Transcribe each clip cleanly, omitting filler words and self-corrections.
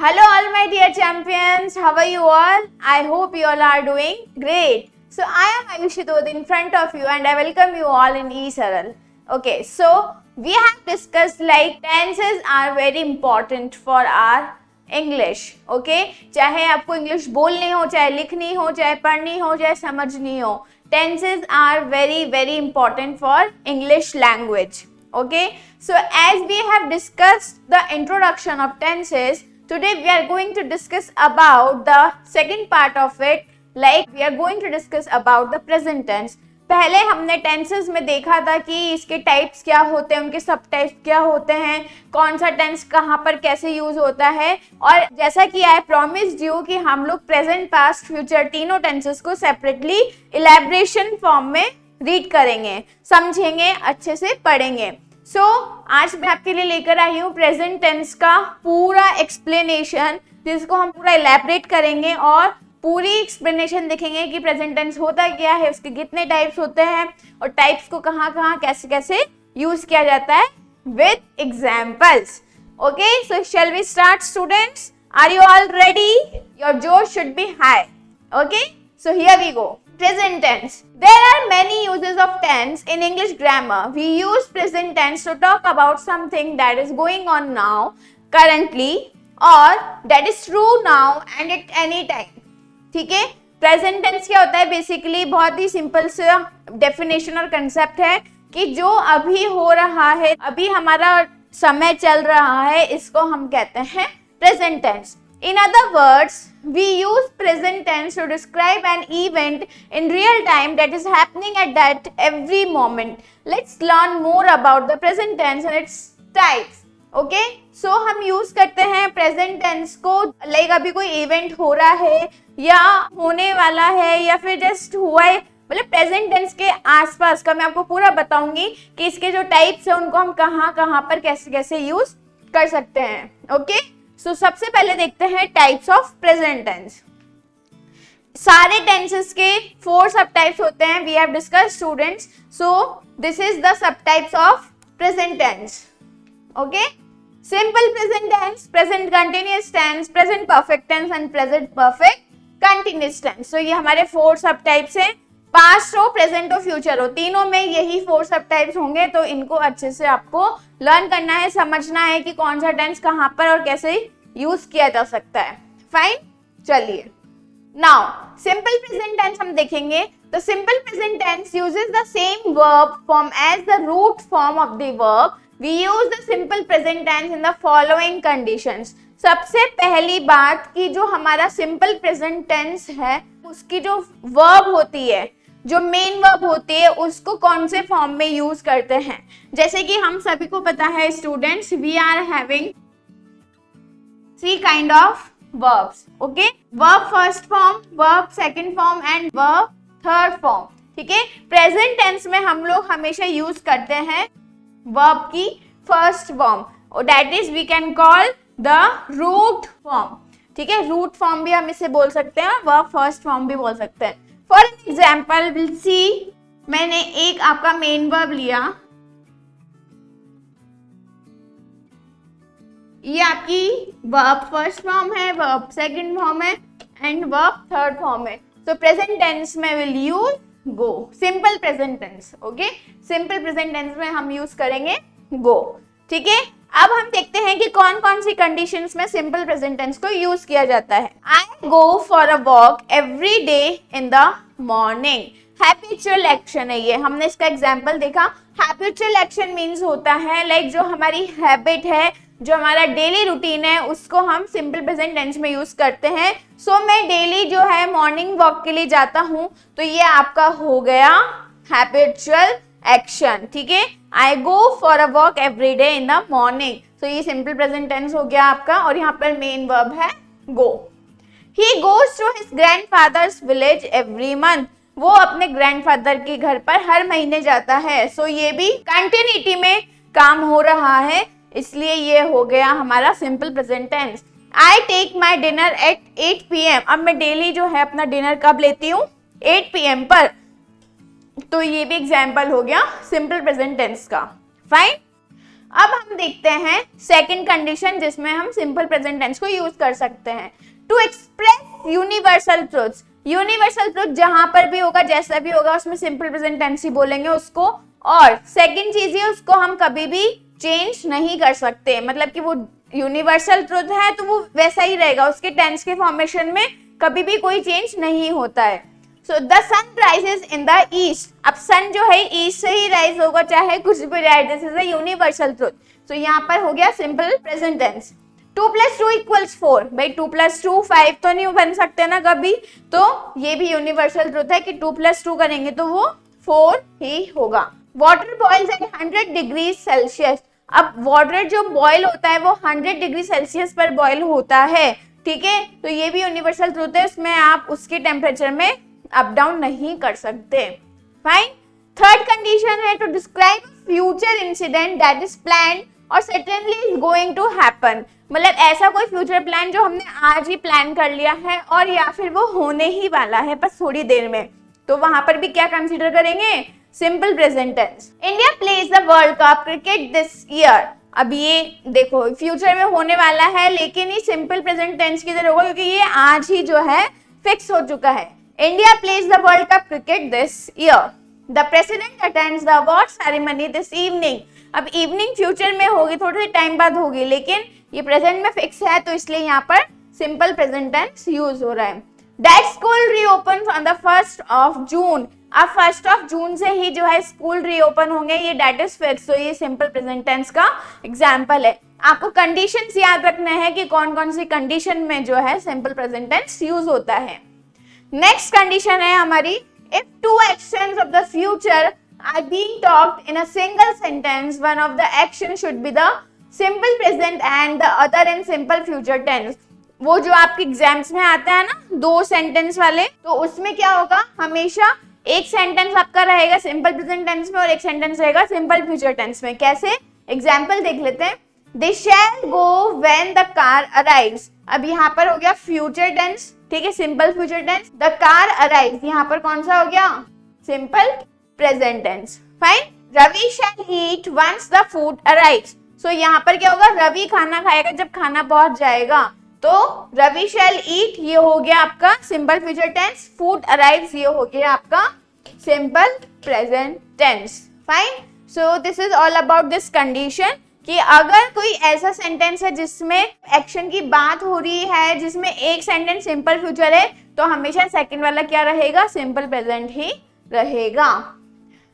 Hello all my dear champions, how are you all? I hope you all are doing great. So I am Ayushi Dod in front of you and I welcome you all in eSaral. Okay, so we have discussed like tenses are very important for our English. Okay, चाहे आपको English बोलनी हो, चाहे लिखनी हो, चाहे पढ़नी हो, चाहे समझनी हो, tenses are very important for English language. Okay, so as we have discussed the introduction of tenses, today we are going to discuss about the second part of it, like we are going to discuss about the present tense. पहले हमने tenses में देखा था कि इसके types क्या होते हैं, उनके सब टाइप्स क्या होते हैं, कौन सा टेंस कहाँ पर कैसे यूज होता है, और जैसा कि आई प्रॉमिस्ड यू कि हम लोग प्रेजेंट पास्ट फ्यूचर तीनों टेंसेस को सेपरेटली इलैबोरेशन फॉर्म में रीड करेंगे, समझेंगे, अच्छे से पढ़ेंगे. आज मैं आपके लिए लेकर आई हूँ प्रेजेंट टेंस का पूरा एक्सप्लेनेशन, जिसको हम पूरा इलैबोरेट करेंगे और पूरी एक्सप्लेनेशन देखेंगे कि प्रेजेंट टेंस होता क्या है, उसके कितने टाइप्स होते हैं और टाइप्स को कहाँ कैसे कैसे यूज किया जाता है with examples. Okay, so shall we start students? Are you all ready? Your josh should be high. Okay, so here we go. Present tense. There are many uses of tense in English grammar. We use present tense to talk about something that is going on now, currently, or that is true now and at any time. ठीक है, present tense क्या होता है? Basically बहुत ही simple सा definition और concept है कि जो अभी हो रहा है, अभी हमारा समय चल रहा है, इसको हम कहते हैं present tense. In other words, we use present tense to describe an event in real time that is happening at that every moment. Let's learn more about the present tense and its types. Okay? So हम use करते हैं present tense को like अभी कोई event हो रहा है या होने वाला है या फिर just हुआ है, मतलब present tense के आसपास का मैं आपको पूरा बताऊंगी कि इसके जो types है उनको हम कहाँ पर कैसे use कर सकते हैं. Okay? So, सबसे पहले देखते हैं टाइप्स ऑफ प्रेजेंट टेंस. सारे टेंसेस के 4 सब टाइप्स होते हैं. We have discussed students. So this is the sub types of present tense. Okay, simple present tense, present continuous tense, present perfect tense and present perfect continuous tense. तो ये हमारे 4 sub types हैं. Past हो, present हो, future हो, तीनों में यही 4 सब टाइप्स होंगे. तो इनको अच्छे से आपको लर्न करना है, समझना है कि कौन सा टेंस कहाँ पर और कैसे यूज किया जा सकता है. फाइन, चलिए. नाउ सिंपल प्रेजेंट टेंस हम देखेंगे. The simple present tense uses the same verb form as the root form of the verb. We use the simple present tense in the following conditions. सबसे पहली बात कि जो हमारा simple present tense है उसकी जो वर्ब होती है, जो मेन वर्ब होती है, उसको कौन से फॉर्म में यूज करते हैं. जैसे कि हम सभी को पता है students, we are having 3 kind of verbs. Okay, verb first form, verb second form and verb third form. ठीक है, प्रेजेंट टेंस में हम लोग हमेशा यूज करते हैं वर्ब की फर्स्ट फॉर्म, और that is we can call the root form. ठीक है, रूट फॉर्म भी हम इसे बोल सकते हैं, वर्ब फर्स्ट फॉर्म भी बोल सकते हैं. फॉर एग्जाम्पल विल सी, मैंने एक आपका मेन वर्ब लिया, ये आपकी वर्ब फर्स्ट फॉर्म है, वर्ब सेकंड फॉर्म है एंड वर्ब थर्ड फॉर्म है. तो प्रेजेंट टेंस में will use go, simple present tense. Okay, simple present tense में हम यूज करेंगे गो. ठीक है, अब हम देखते हैं कि कौन कौन सी कंडीशंस में सिंपल प्रेजेंट टेंस को यूज किया जाता है. I go for a walk every day in the morning. Habitual action है ये, हमने इसका एग्जांपल देखा. हैबिचुअल एक्शन मींस होता है लाइक जो हमारी हैबिट है, जो हमारा डेली रूटीन है, उसको हम सिंपल प्रेजेंट टेंस में यूज करते हैं. सो मैं डेली जो है मॉर्निंग वॉक के लिए जाता हूँ, तो ये आपका हो गया हैबिचुअल एक्शन. ठीक है, I go for a walk every day in the morning. तो ये सिंपल प्रेजेंट टेंस हो गया आपका, और यहाँ पर मेन वर्ब है go. He goes to his grandfather's village every month. वो अपने ग्रैंडफादर के घर पर हर महीने जाता है. सो ये भी कंटिन्यूटी में काम हो रहा है, इसलिए ये हो गया हमारा simple present tense. I take my dinner at 8 PM. अब मैं डेली जो है अपना डिनर कब लेती हूँ? 8 PM पर. तो ये भी एग्जाम्पल हो गया सिंपल प्रेजेंट टेंस का. फाइन. अब हम देखते हैं सेकंड कंडीशन जिसमें हम सिंपल प्रेजेंट टेंस को यूज कर सकते हैं to express universal truths. Universal truth जहां पर भी होगा, जैसा भी होगा, उसमें सिंपल प्रेजेंट टेंस ही बोलेंगे उसको। और सेकंड चीज है, उसको हम कभी भी चेंज नहीं कर सकते, मतलब कि वो यूनिवर्सल ट्रूथ है तो वो वैसा ही रहेगा, उसके टेंस के फॉर्मेशन में कभी भी कोई चेंज नहीं होता है। So the sun rises in the east. अब सन जो है ईस्ट से ही राइज होगा, चाहे कुछ भी rise, this is a universal truth. So यहाँ पर हो गया सिंपल प्रेजेंट टेंस। 2 + 2 = 4। भाई 2 + 2 5 तो नहीं बन सकते ना कभी, तो ये भी यूनिवर्सल ट्रूथ है कि 2 + 2 करेंगे तो वो 4 ही होगा। Water boils at 100 degree Celsius. अब वाटर जो बॉयल होता है वो 100 डिग्री सेल्सियस पर बॉयल होता है, ठीक है, तो ये भी यूनिवर्सल ट्रूथ है, उसमें आप उसके टेम्परेचर में अप डाउन नहीं कर सकते। फाइन। थर्ड कंडीशन है to describe future incident that is planned और certainly is going to happen. मतलब ऐसा कोई फ्यूचर प्लान जो हमने आज ही प्लान कर लिया है और या फिर वो होने ही वाला है बस थोड़ी देर में, तो वहां पर भी क्या कंसीडर करेंगे, simple present tense. India plays the world cup cricket this year. अब ये देखो फ्यूचर में होने वाला है, लेकिन ये सिंपल प्रेजेंट टेंस की तरह होगा क्योंकि ये आज ही जो है फिक्स हो चुका है। India plays the world cup cricket this year. The president attends the award ceremony this evening. अब इवनिंग फ्यूचर में होगी, थोड़े टाइम बाद होगी, लेकिन ये प्रेजेंट में फिक्स है तो इसलिए यहाँ पर सिंपल प्रेजेंट टेंस यूज हो रहा है। That school reopen on the 1 जून। अब 1 जून से ही जो है स्कूल रीओपन होंगे, ये डेट इज फिक्स, तो ये सिंपल प्रेजेंट टेंस का एग्जाम्पल है। आपको कंडीशंस याद रखना है कि कौन कौन सी कंडीशन में जो है सिंपल प्रेजेंट टेंस यूज होता है। नेक्स्ट कंडीशन है हमारी, if 2 actions of the future are being talked in a single sentence, one of the action should be the simple present and the other in simple future tense। वो जो आपके exams में आता है ना 2 sentence वाले, तो उसमें क्या होगा, हमेशा एक सेंटेंस आपका रहेगा सिंपल प्रेजेंट टेंस में और एक सेंटेंस रहेगा सिंपल फ्यूचर टेंस में। कैसे, एग्जाम्पल देख लेते हैं। They shall go when the car arrives। अब यहाँ पर हो गया फ्यूचर टेंस, ठीक है, simple future tense. The car arrives यहाँ पर कौन सा हो गया, simple present tense. Fine. Ravi shall eat once the food arrives. So यहाँ पर क्या होगा, रवि खाना खाएगा जब खाना पहुंच जाएगा, तो रवि शैल ईट ये हो गया आपका simple future tense. Food arrives ये हो गया आपका simple present tense. Fine. So this is all about this condition कि अगर कोई ऐसा सेंटेंस है जिसमें एक्शन की बात हो रही है, जिसमें एक सेंटेंस सिंपल फ्यूचर है, तो हमेशा सेकंड वाला क्या रहेगा, सिंपल प्रेजेंट ही रहेगा।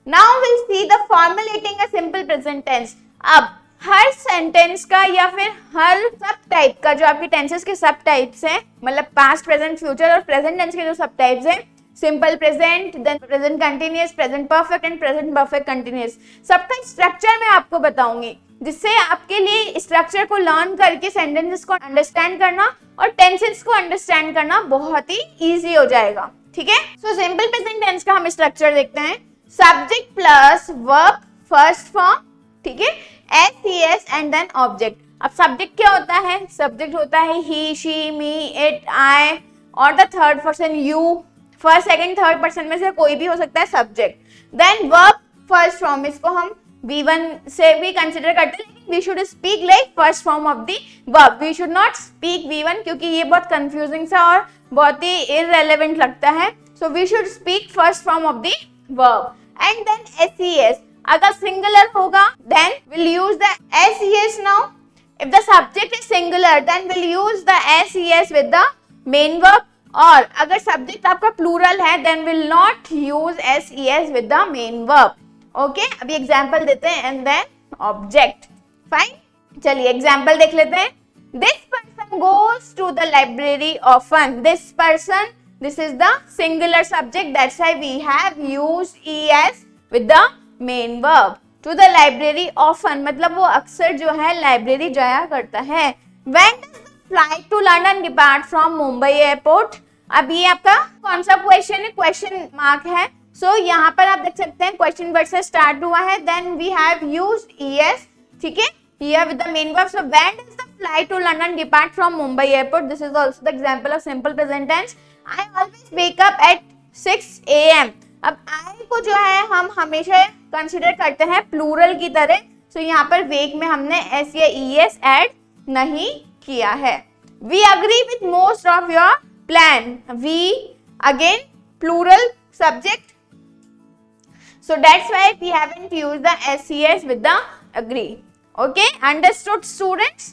Now will see the formulating a simple present tense. अब हर सेंटेंस का या फिर हर सब टाइप का, जो आपके टेंसेस के सब टाइप्स हैं, मतलब पास्ट, प्रेजेंट, फ्यूचर और प्रेजेंट टेंस के जो सब टाइप्स हैं, simple present, then present continuous, present perfect and present perfect continuous, सबका स्ट्रक्चर मैं आपको बताऊंगी, जिससे आपके लिए स्ट्रक्चर को लर्न करके सेंटेंसेस को अंडरस्टैंड करना और टेंसेस को अंडरस्टैंड करना बहुत ही इजी हो जाएगा, ठीक है। सो सिंपल प्रेजेंट टेंस का हम स्ट्रक्चर देखते हैं। Subject plus verb first form, ठीक है, एस एंड देन ऑब्जेक्ट। अब सब्जेक्ट क्या होता है, सब्जेक्ट होता है ही, शी, मी, इट, आई और the third person you. First, second, third person में से कोई भी हो सकता है subject. Then verb first form, इसको हम V1 से भी कंसिडर करते हैं, लेकिन we should speak like first form of the verb, we should not speak V1 क्योंकि ये बहुत कंफ्यूजिंग सा और बहुत ही इररेलेवेंट लगता है। So we should speak first form of the verb. And then SES, अगर सिंगुलर होगा then will use the SES now. If the subject is singular then will use the SES with the main verb, और अगर subject आपका plural है then will not use SES with the main verb. Okay, अभी example देते हैं and then object. Fine, चलिए example देख लेते हैं। This person goes to the library often. This person, this is the singular subject, that's why we have used ES with the main verb. To the library often मतलब वो अक्सर जो है library जाया करता है। When does the flight to London depart from Mumbai airport. अब ये आपका कौन सा क्वेश्चन है, क्वेश्चन मार्क है। सो यहाँ पर आप देख सकते हैं क्वेश्चन वर्ड से स्टार्ट हुआ है, then we have used ES, ठीक है, here with the main verb. So when does the flight to London depart from Mumbai airport, this is also the example of simple present tense. I always wake up at 6 AM। अब आई को जो है हम हमेशा consider करते हैं plural की तरह, सो यहाँ पर वेग में हमने एस या ईएस ऐड नहीं किया है। We agree with most of your plan, we again plural subject, so that's why we haven't used the SES with the agree. Okay, understood students?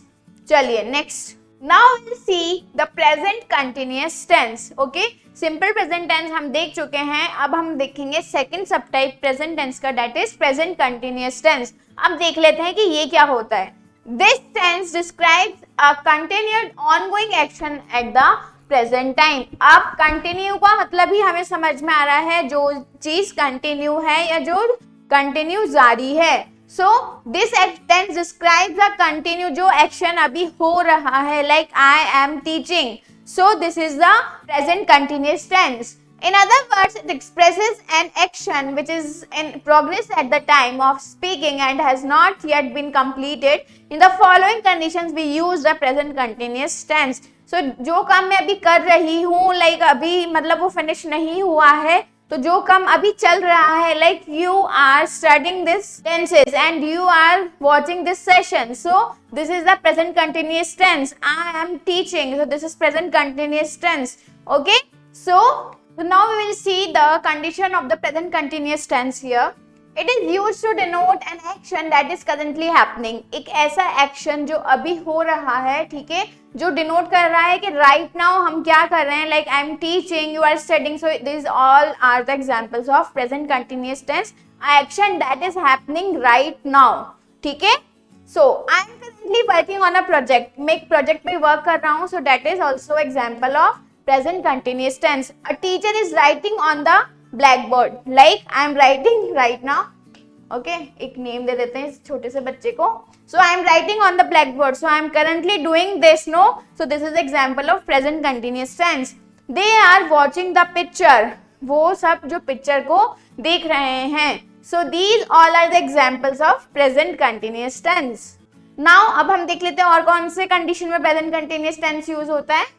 चलिए next. Now we'll see the present continuous tense. Okay, simple present tense हम देख चुके हैं, अब हम देखेंगे second subtype present tense का, that is present continuous tense. अब देख लेते हैं कि ये क्या होता है। This tense describes a continued ongoing action at the present time. अब कंटिन्यू का मतलब ही हमें समझ में आ रहा है, जो चीज कंटिन्यू है या जो कंटिन्यू जारी है। So this tense describes a continue, जो एक्शन अभी हो रहा है, like I am teaching, so this is the present continuous tense. In other words, it expresses an action which is in progress at the time of speaking and has not yet been completed. In the following conditions, we use the present continuous tense. So, जो काम मैं अभी कर रही हूँ, like अभी मतलब वो finish नहीं हुआ है, तो जो काम अभी चल रहा है, like you are studying this tenses and you are watching this session. So, this is the present continuous tense. I am teaching. So, this is present continuous tense. Okay? So now we will see the condition of the present continuous tense here. It is used to denote an action that is currently happening. एक ऐसा action जो अभी हो रहा है, ठीक है, जो denote कर रहा है कि right now हम क्या कर रहे हैं, like I am teaching, you are studying. So these all are the examples of present continuous tense. Action that is happening right now. ठीक है? So I am currently working on a project. मैं एक project पे work कर रहा हूँ. So that is also example of present continuous tense. A teacher is writing on the blackboard, like I am writing right now. Okay, एक name दे देते हैं इस छोटे से बच्चे को. So I am writing on the blackboard. So I am currently doing this. No, so this is example of present continuous tense. They are watching the picture. वो सब जो picture को देख रहे हैं. So these all are the examples of present continuous tense. Now अब हम देख लेते हैं और कौन से condition में present continuous tense use होता है.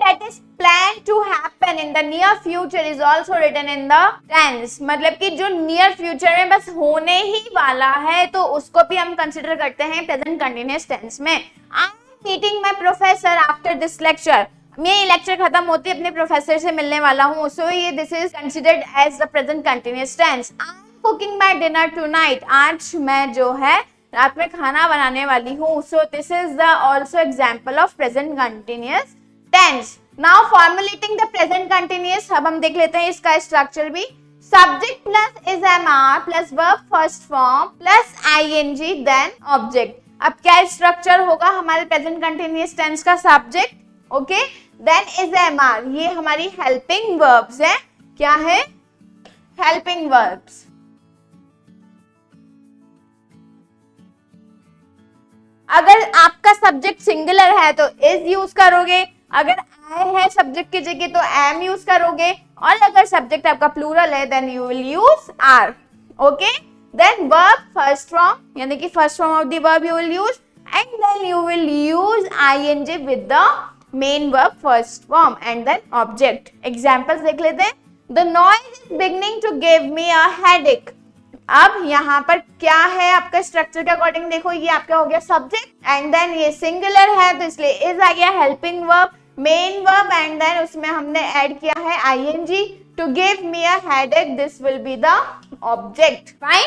That is planned to happen in the near future is also written in the tense. मतलब कि जो near future में बस होने ही वाला है, तो उसको भी हम consider करते हैं present continuous tense में. I am meeting my professor after this lecture. मैं ये लेक्चर खत्म होते अपने प्रोफेसर से मिलने वाला हूँ. So ये this is considered as the present continuous tense. I am cooking my dinner tonight. आज मैं जो है रात में खाना बनाने वाली हूँ. So this is the also example of present continuous tense. Now formulating the present continuous, अब हम देख लेते हैं इसका स्ट्रक्चर भी. Subject plus is MR plus verb first form plus ing then object. अब क्या स्ट्रक्चर होगा हमारे present continuous tense का? subject, okay, then is MR. ये हमारी helping verbs है. क्या है? helping verbs. अगर आपका सब्जेक्ट सिंगुलर है तो is यूज करोगे, अगर I है सब्जेक्ट की जगह तो am यूज करोगे, और अगर सब्जेक्ट आपका प्लूरल है then you will use are. Okay, then verb first form, यानी कि first form of the verb you will use, and then you will use ing with the main verb first form and then object. Examples देख लेते हैं. The noise is beginning to give me a headache. अब यहाँ पर क्या है आपका structure के अकॉर्डिंग देखो, ये आपका हो गया सब्जेक्ट एंड देन ये सिंगुलर है तो इसलिए इज आ गया, helping verb, main verb and then उसमें हमने ऐड किया है ing. To give me a headache, this will be the object. Fine.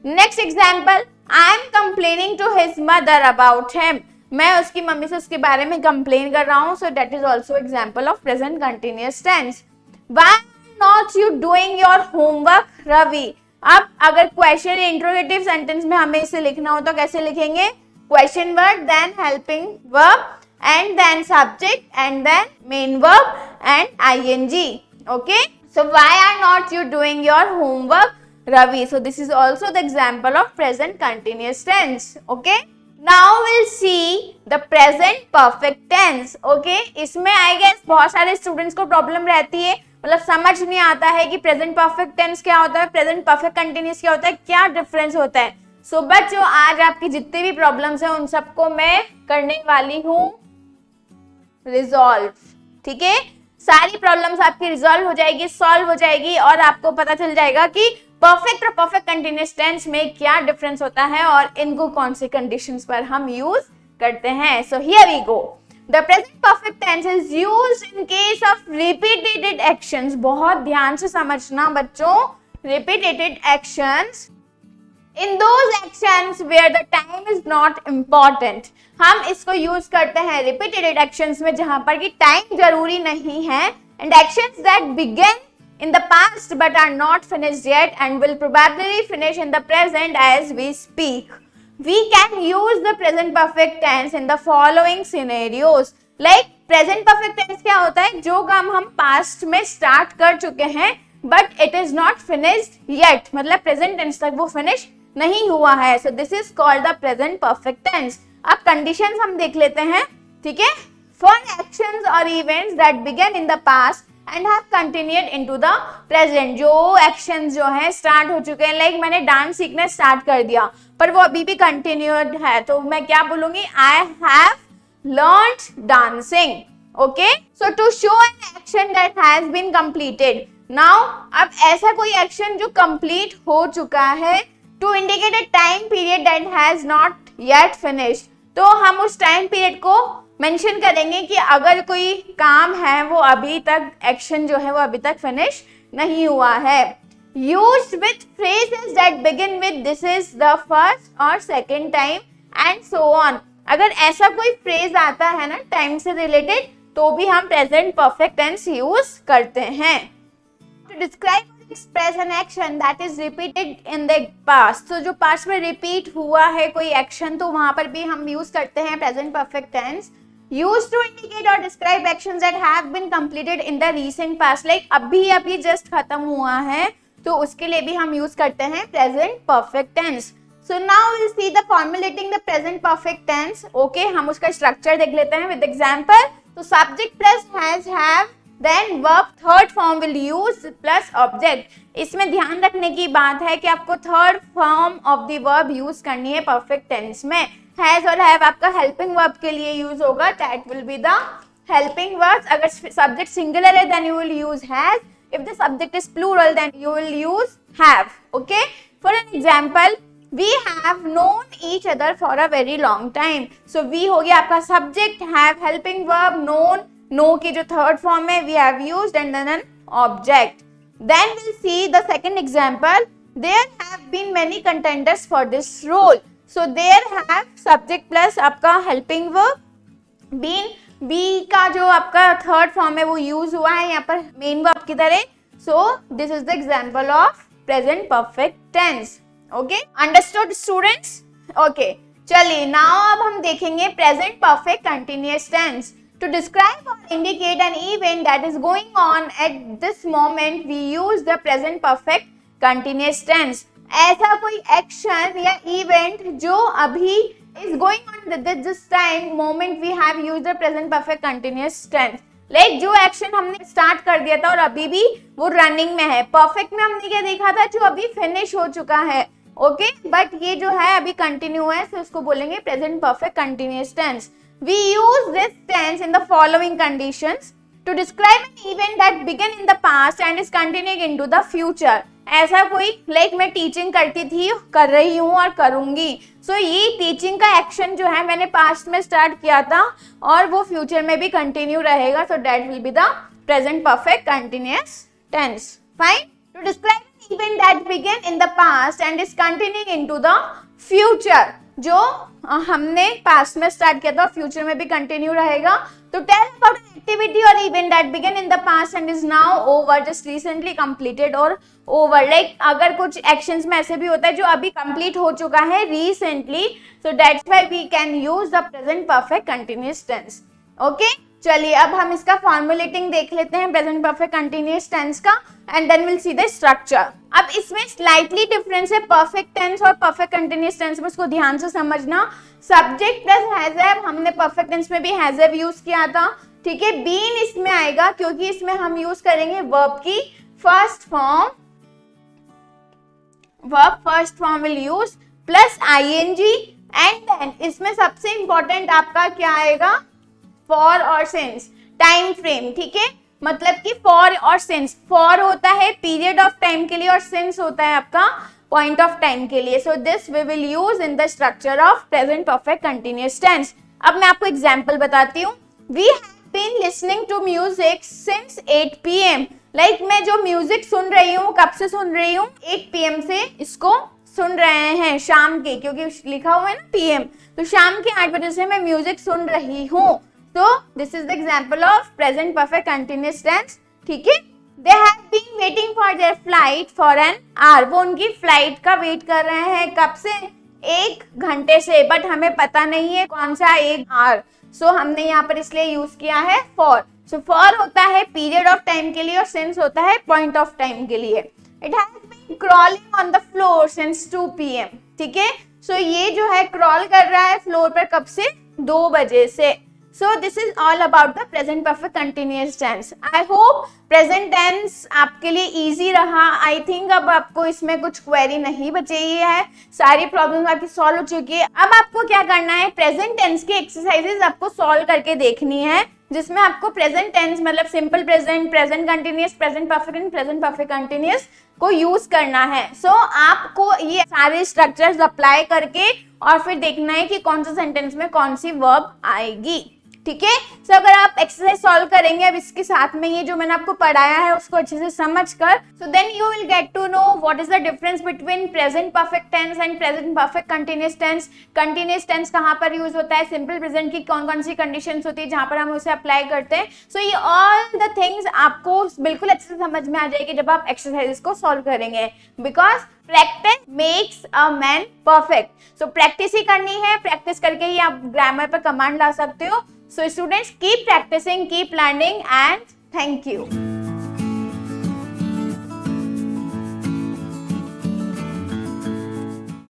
Next example. I am complaining to his mother about him. मैं उसकी मम्मी से उसके बारे में कंप्लेन कर रहा हूँ. So that is also example of present continuous tense. Why not you doing your homework Ravi. अब अगर क्वेश्चन इंट्रोगेटिव सेंटेंस में हमें इसे लिखना हो तो कैसे लिखेंगे? Question word, then helping verb and then subject and then main verb and ing. Okay, so why are not you doing your homework Ravi. So this is also the example of present continuous tense. Okay, now will see the present perfect tense. Okay, इसमें I guess बहुत सारे students को problem रहती है, मतलब समझ नहीं आता है कि प्रेजेंट परफेक्ट टेंस क्या होता है, प्रेजेंट परफेक्ट कंटिन्यूअस क्या होता है, क्या डिफरेंस होता है. सो बच्चों, आज आपकी जितनी भी प्रॉब्लम्स हैं उन सबको मैं करने वाली हूँ रिजॉल्व. ठीक है, सारी प्रॉब्लम्स आपकी रिजॉल्व हो जाएगी, सॉल्व हो जाएगी और आपको पता चल जाएगा कि परफेक्ट और परफेक्ट कंटिन्यूअस टेंस में क्या डिफरेंस होता है और इनको कौन सी कंडीशंस पर हम यूज करते हैं. So here we go. The present perfect tense is used in case of repeated actions. बहुत ध्यान से समझना बच्चों. Repeated actions. In those actions where the time is not important. हम इसको यूज करते हैं repeated actions में जहां पर कि टाइम जरूरी नहीं है. And actions that begin in the past but are not finished yet and will probably finish in the present as we speak. We can use the present perfect tense in the following scenarios. Like present perfect tense क्या होता है? जो काम हम past में start कर चुके हैं but it is not finished yet. मतलब present tense तक वो finish नहीं हुआ है. So this is called the present perfect tense. अब conditions हम देख लेते हैं, ठीक है? For actions or events that began in the past and have continued into the present. जो actions जो है start हो चुके हैं, like मैंने डांस सीखना start कर दिया पर वो अभी भी continued है, तो मैं क्या बोलूंगी? I have learned dancing. Okay? So to show an action that has been completed. Now अब ऐसा कोई action जो complete हो चुका है, to indicate a time period that has not yet finished. तो हम उस टाइम पीरियड को मेंशन करेंगे कि अगर कोई काम है वो अभी तक एक्शन जो है वो अभी तक फिनिश नहीं हुआ है. Used with phrases that begin with this is the first or second time and so on. अगर ऐसा कोई फ्रेज आता है ना टाइम से रिलेटेड तो भी हम प्रेजेंट परफेक्ट टेंस यूज करते हैं. To describe express an action that is repeated in the past. तो जो पास्ट में रिपीट हुआ है कोई एक्शन तो वहां पर भी हम यूज करते हैं present perfect tense. Used to indicate or describe actions that have been completed in the recent past. Like अभी जस्ट खत्म हुआ है तो उसके लिए भी हम यूज करते हैं present perfect tense. So now we'll see the formulating the present perfect tense. Okay, हम उसका स्ट्रक्चर देख लेते हैं with example. तो subject plus has have then verb third form will use plus object. इसमें ध्यान रखने की बात है कि आपको third form of the verb use करनी है परफेक्ट टेंस में. हैज और हैव आपका हेल्पिंग वर्ब के लिए यूज होगा. That will be the helping verbs. अगर सब्जेक्ट सिंगुलर है then you will use has. If the subject is plural then you will use have. Okay, for an example we have known each other for a very long time. So we हो गया आपका subject, have helping verb, known, know की जो third form है we have used and then an object. Then we'll see the second example. There have been many contenders for this role. So there have subject plus आपका helping verb, been, be का जो आपका third form है वो use हुआ है यहाँ पर मेन वर्ब की तरह. So this is the example of present perfect tense. Okay, understood students? Okay, चलिए now अब हम देखेंगे present perfect continuous tense. To describe or indicate an event that is going on at this moment, we use the present perfect continuous tense. ऐसा कोई action या event जो अभी is going on at this time moment, we have used the present perfect continuous tense. Like जो action हमने start कर दिया था और अभी भी वो running में है. Perfect में हमने क्या देखा था? जो अभी finish हो चुका है. ओके, बट ये जो है अभी कंटिन्यू है तो इसको बोलेंगे present perfect continuous tense. We use this tense in the following conditions to describe an event that began in the past and is continuing into the future. ऐसा कोई लाइक मैं टीचिंग करती थी, कर रही हूँ और करूंगी. सो ये टीचिंग का एक्शन जो है मैंने पास्ट में स्टार्ट किया था और वो फ्यूचर में भी कंटिन्यू रहेगा. So that will be the present perfect continuous tense. Fine. To describe an event that began in the past and is continuing into the future. जो हमने पास्ट में स्टार्ट किया था फ्यूचर में भी कंटिन्यू रहेगा. तो tell about an activity or event that began in the past and is now over, just recently completed or over. Like अगर कुछ actions में ऐसे भी होता है जो अभी complete हो चुका है recently, so that's why we can use the present perfect continuous tense. Okay? चलिए अब हम इसका फॉर्मुलेटिंग देख लेते हैं प्रेजेंट परफेक्ट कंटिन्यूअस टेंस का and then will see the structure. अब इसमें स्लाइटली डिफरेंस है परफेक्ट टेंस और परफेक्ट कंटिन्यूअस टेंस में, उसको ध्यान से समझना. सब्जेक्ट प्लस हैज हैव हमने परफेक्ट टेंस में भी हैज हैव यूज किया था, ठीक है. बीन इसमें आएगा क्योंकि इसमें हम यूज करेंगे वर्ब की first form. Verb first form will use plus I N G and then इसमें सबसे इंपॉर्टेंट आपका क्या आएगा? फॉर और सिंस. टाइम फ्रेम, ठीक है. मतलब कि फॉर और सिंस, फॉर होता है पीरियड ऑफ टाइम के लिए और सिंस होता है आपका पॉइंट ऑफ टाइम के लिए. So this we will use in the structure of present perfect continuous tense. अब मैं आपको एग्जांपल बताती हूँ. We have been listening to music since 8 PM. Like मैं जो म्यूजिक सुन रही हूँ, कब से सुन रही हूँ, 8 PM से इसको सुन रहे हैं, शाम के, क्योंकि लिखा हुआ है ना PM, तो शाम के 8 बजे से मैं म्यूजिक सुन रही हूँ. तो this is the example of present perfect continuous tense. ठीक है. They have been waiting for their flight for an hour. वो उनकी फ्लाइट का वेट कर रहे हैं, कब से, 1 घंटे से, बट हमें पता नहीं है कौन सा 1 आवर. सो हमने यहाँ पर इसलिए यूज किया है फॉर. सो फॉर होता है पीरियड ऑफ टाइम के लिए और सिंस होता है पॉइंट ऑफ टाइम के लिए. It has been crawling on the floor since 2 PM. ठीक है. सो ये जो है क्रॉल कर रहा है फ्लोर पर कब से, 2 बजे से. So this is all about the present perfect continuous tense. I hope present tense आपके लिए easy रहा. I think अब आपको इसमें कुछ query नहीं बची है, सारी प्रॉब्लम आपकी सॉल्व हो चुकी है. अब आपको क्या करना है, प्रेजेंट टेंस की एक्सरसाइजेज आपको सॉल्व करके देखनी है, जिसमें आपको प्रेजेंट टेंस मतलब simple present, present continuous, present perfect and present perfect continuous को यूज करना है. सो आपको ये सारे स्ट्रक्चर्स अप्लाई करके और फिर देखना है कि कौन सा सेंटेंस में कौन सी वर्ब आएगी. ठीक है. सो अगर आप एक्सरसाइज सॉल्व करेंगे अब इसके साथ में ये जो मैंने आपको पढ़ाया है उसको अच्छे से समझकर, so then you will get to know what is the difference between present perfect tense and present perfect continuous tense. Continuous tense कहाँ पर यूज होता है, सिंपल प्रेजेंट की कौन कौन सी कंडीशंस होती है जहां पर हम उसे अप्लाई करते हैं. सो ये ऑल द थिंग्स आपको बिल्कुल अच्छे से समझ में आ जाएगी जब आप एक्सरसाइजेस को सॉल्व करेंगे. Because practice makes a man perfect. So practice ही करनी है, प्रैक्टिस करके ही आप ग्रामर पर कमांड ला सकते हो. So students, keep practicing, keep learning, and thank you.